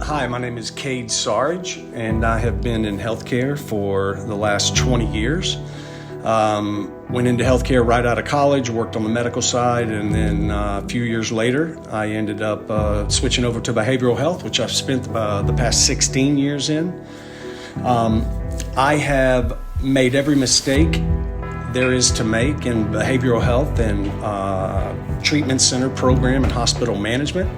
Hi, my name is Cade Saurage, and I have been in healthcare for the last 20 years. Went into healthcare right out of college, worked on the medical side, and then a few years later, I ended up switching over to behavioral health, which I've spent the past 16 years in. I have made every mistake there is to make in behavioral health and treatment center program and hospital management.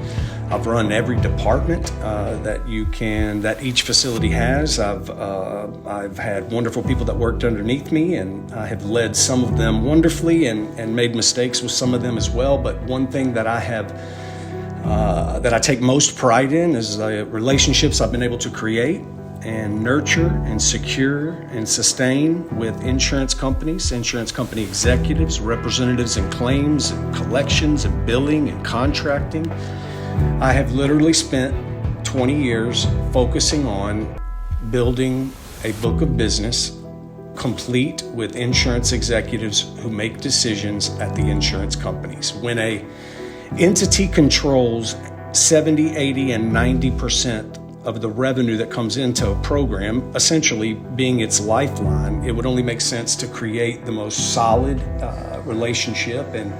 I've run every department that each facility has. I've had wonderful people that worked underneath me, and I have led some of them wonderfully and made mistakes with some of them as well. But one thing that I take most pride in is the relationships I've been able to create and nurture and secure and sustain with insurance companies, insurance company executives, representatives in claims and collections and billing and contracting. I have literally spent 20 years focusing on building a book of business complete with insurance executives who make decisions at the insurance companies. When an entity controls 70, 80, and 90% of the revenue that comes into a program, essentially being its lifeline, it would only make sense to create the most solid relationship and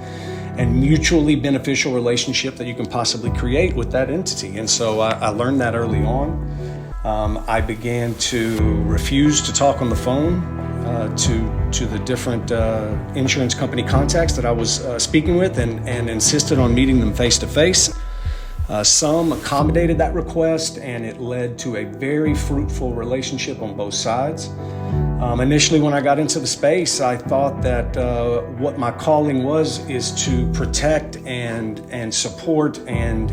mutually beneficial relationship that you can possibly create with that entity. And so I learned that early on. I began to refuse to talk on the phone to the different insurance company contacts that I was speaking with and insisted on meeting them face to face. Some accommodated that request, and it led to a very fruitful relationship on both sides. Initially, when I got into the space, I thought that what my calling is to protect and support and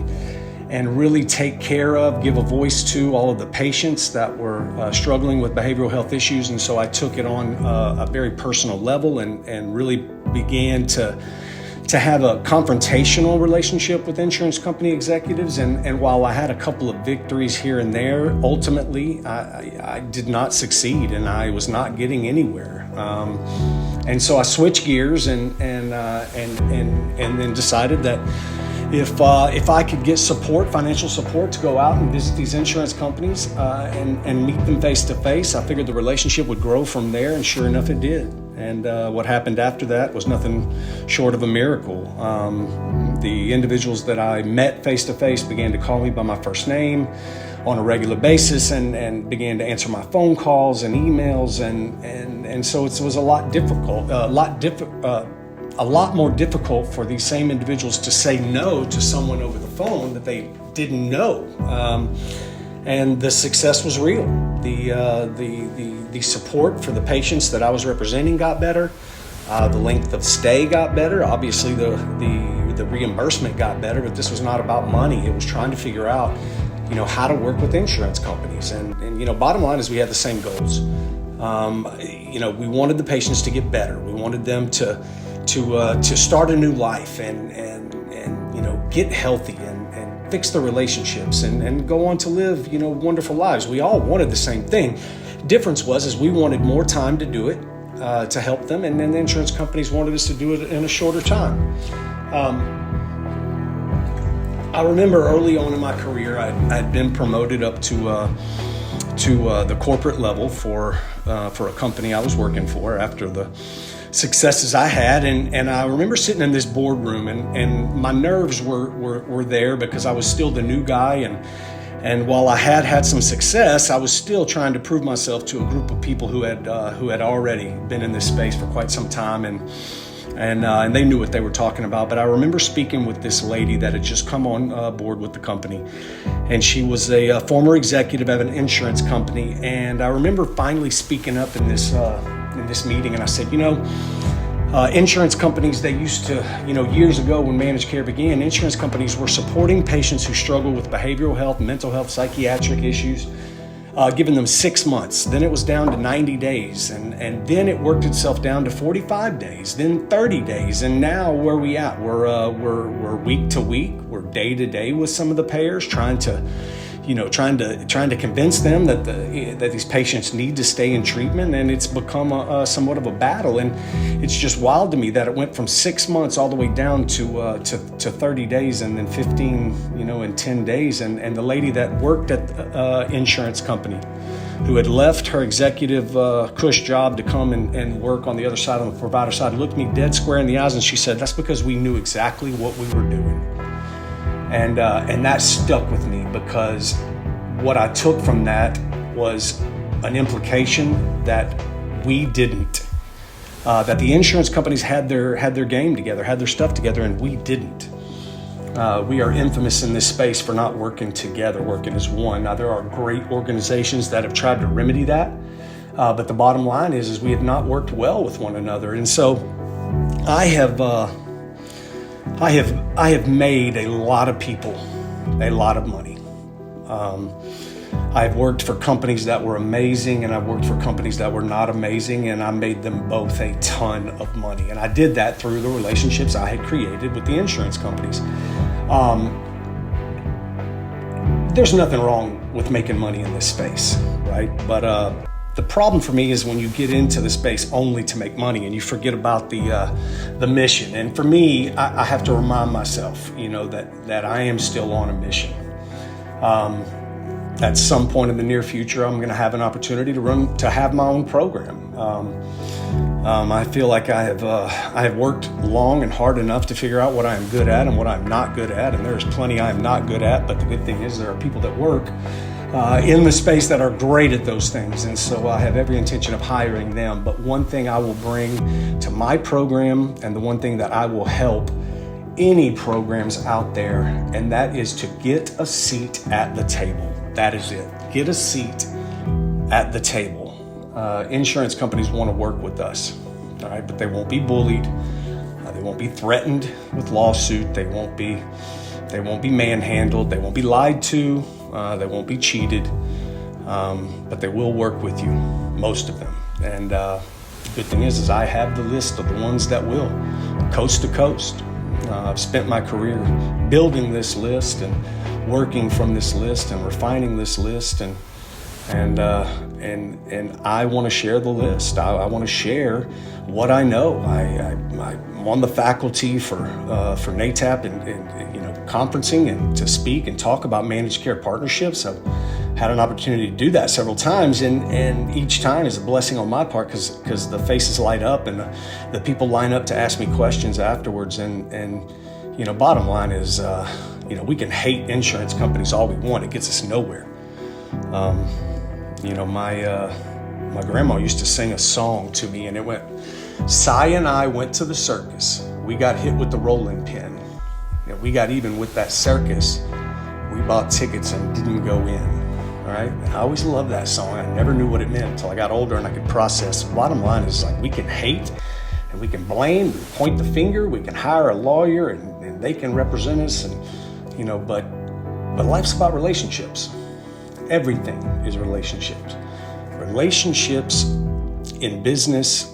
really take care of, give a voice to all of the patients that were struggling with behavioral health issues. And so I took it on a very personal level and really began to have a confrontational relationship with insurance company executives. And while I had a couple of victories here and there, ultimately I did not succeed and I was not getting anywhere. And so I switched gears and then decided that if I could get support, financial support, to go out and visit these insurance companies and meet them face to face, I figured the relationship would grow from there, and sure enough it did. And what happened after that was nothing short of a miracle. The individuals that I met face to face began to call me by my first name on a regular basis and began to answer my phone calls and emails, and so it was a lot more difficult for these same individuals to say no to someone over the phone that they didn't know. And the success was real. The support for the patients that I was representing got better. The length of stay got better. Obviously, the reimbursement got better, but this was not about money. It was trying to figure out, how to work with insurance companies. And bottom line is we had the same goals. We wanted the patients to get better. We wanted them to start a new life and get healthy and fix their relationships and go on to live, wonderful lives. We all wanted the same thing. Difference was we wanted more time to do it, to help them, and then the insurance companies wanted us to do it in a shorter time. I remember early on in my career, I'd been promoted up to the corporate level for a company I was working for after the successes I had, and I remember sitting in this boardroom and my nerves were there because I was still the new guy, and while I had some success, I was still trying to prove myself to a group of people who had already been in this space for quite some time, and they knew what they were talking about. But I remember speaking with this lady that had just come on board with the company, and she was a former executive of an insurance company, and I remember finally speaking up in this meeting, and I said, insurance companies, they used to, years ago when managed care began, insurance companies were supporting patients who struggle with behavioral health, mental health, psychiatric issues, giving them 6 months. Then it was down to 90 days, and then it worked itself down to 45 days, then 30 days, and now where are we at? We're week to week, we're day to day with some of the payers, trying to trying to convince them that these patients need to stay in treatment, and it's become somewhat of a battle. And it's just wild to me that it went from 6 months all the way down to 30 days, and then 15, in 10 days. And the lady that worked at the insurance company, who had left her executive cush job to come and work on the other side, on the provider side, looked me dead square in the eyes, and she said, "That's because we knew exactly what we were doing." And that stuck with me, because what I took from that was an implication that we didn't, that the insurance companies had their game together, had their stuff together, and we didn't. We are infamous in this space for not working together, working as one. Now, there are great organizations that have tried to remedy that, but the bottom line is we have not worked well with one another. And so I have made a lot of people a lot of money. I've worked for companies that were amazing, and I've worked for companies that were not amazing, and I made them both a ton of money. And I did that through the relationships I had created with the insurance companies. There's nothing wrong with making money in this space, right? But the problem for me is when you get into the space only to make money and you forget about the mission. And for me, I have to remind myself, that I am still on a mission. At some point in the near future, I'm going to have an opportunity to have my own program. I feel like I have worked long and hard enough to figure out what I am good at and what I'm not good at, and there's plenty I am not good at. But the good thing is there are people that work in the space that are great at those things, and so I have every intention of hiring them. But one thing I will bring to my program, and the one thing that I will help any programs out there, and that is to get a seat at the table. That is it. Get a seat at the table. Insurance companies want to work with us, all right, but they won't be bullied. They won't be threatened with lawsuit. They won't be manhandled. They won't be lied to. They won't be cheated. But they will work with you, most of them. And the good thing is I have the list of the ones that will, coast to coast. I've spent my career building this list and working from this list and refining this list, and I want to share the list. I want to share what I know. I'm on the faculty for NATAP and conferencing and to speak and talk about managed care partnerships. I've had an opportunity to do that several times, and each time is a blessing on my part, because the faces light up and the people line up to ask me questions afterwards. And bottom line is, we can hate insurance companies all we want. It gets us nowhere. My grandma used to sing a song to me, and it went, "Si and I went to the circus. We got hit with the rolling pin. We got even with that circus. We bought tickets and didn't go in." All right. And I always loved that song. I never knew what it meant until I got older and I could process. The bottom line is, we can hate and we can blame, we point the finger, we can hire a lawyer and they can represent us, and but life's about relationships. Everything is relationships. Relationships in business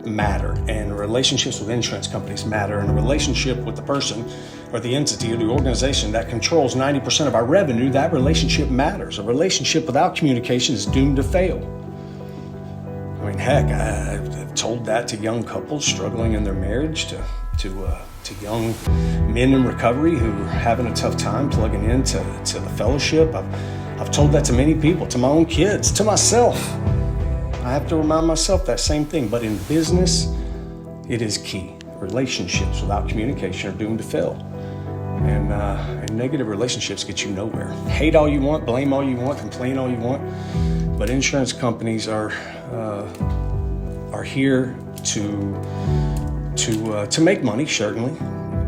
matter, and relationships with insurance companies matter, and a relationship with the person or the entity or the organization that controls 90% of our revenue, that relationship matters. A relationship without communication is doomed to fail. I mean, heck, I've told that to young couples struggling in their marriage, to young men in recovery who are having a tough time plugging into the fellowship. I've told that to many people, to my own kids, to myself. I have to remind myself that same thing. But in business, it is key. Relationships without communication are doomed to fail. And negative relationships get you nowhere. Hate all you want, blame all you want, complain all you want. But insurance companies are here to make money, certainly.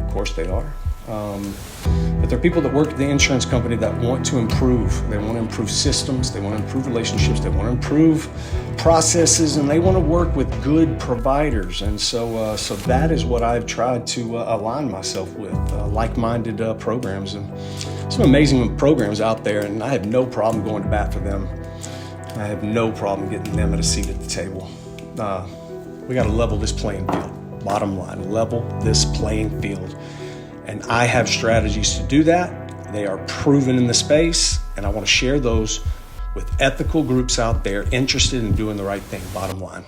Of course they are. But there are people that work at the insurance company that want to improve. They want to improve systems. They want to improve relationships. They want to improve processes, and they want to work with good providers. And so that is what I've tried to align myself with, like-minded programs. And some amazing programs out there, and I have no problem going to bat for them. I have no problem getting them at a seat at the table. We got to level this playing field. Bottom line, level this playing field. And I have strategies to do that. They are proven in the space, And I want to share those with ethical groups out there interested in doing the right thing, bottom line.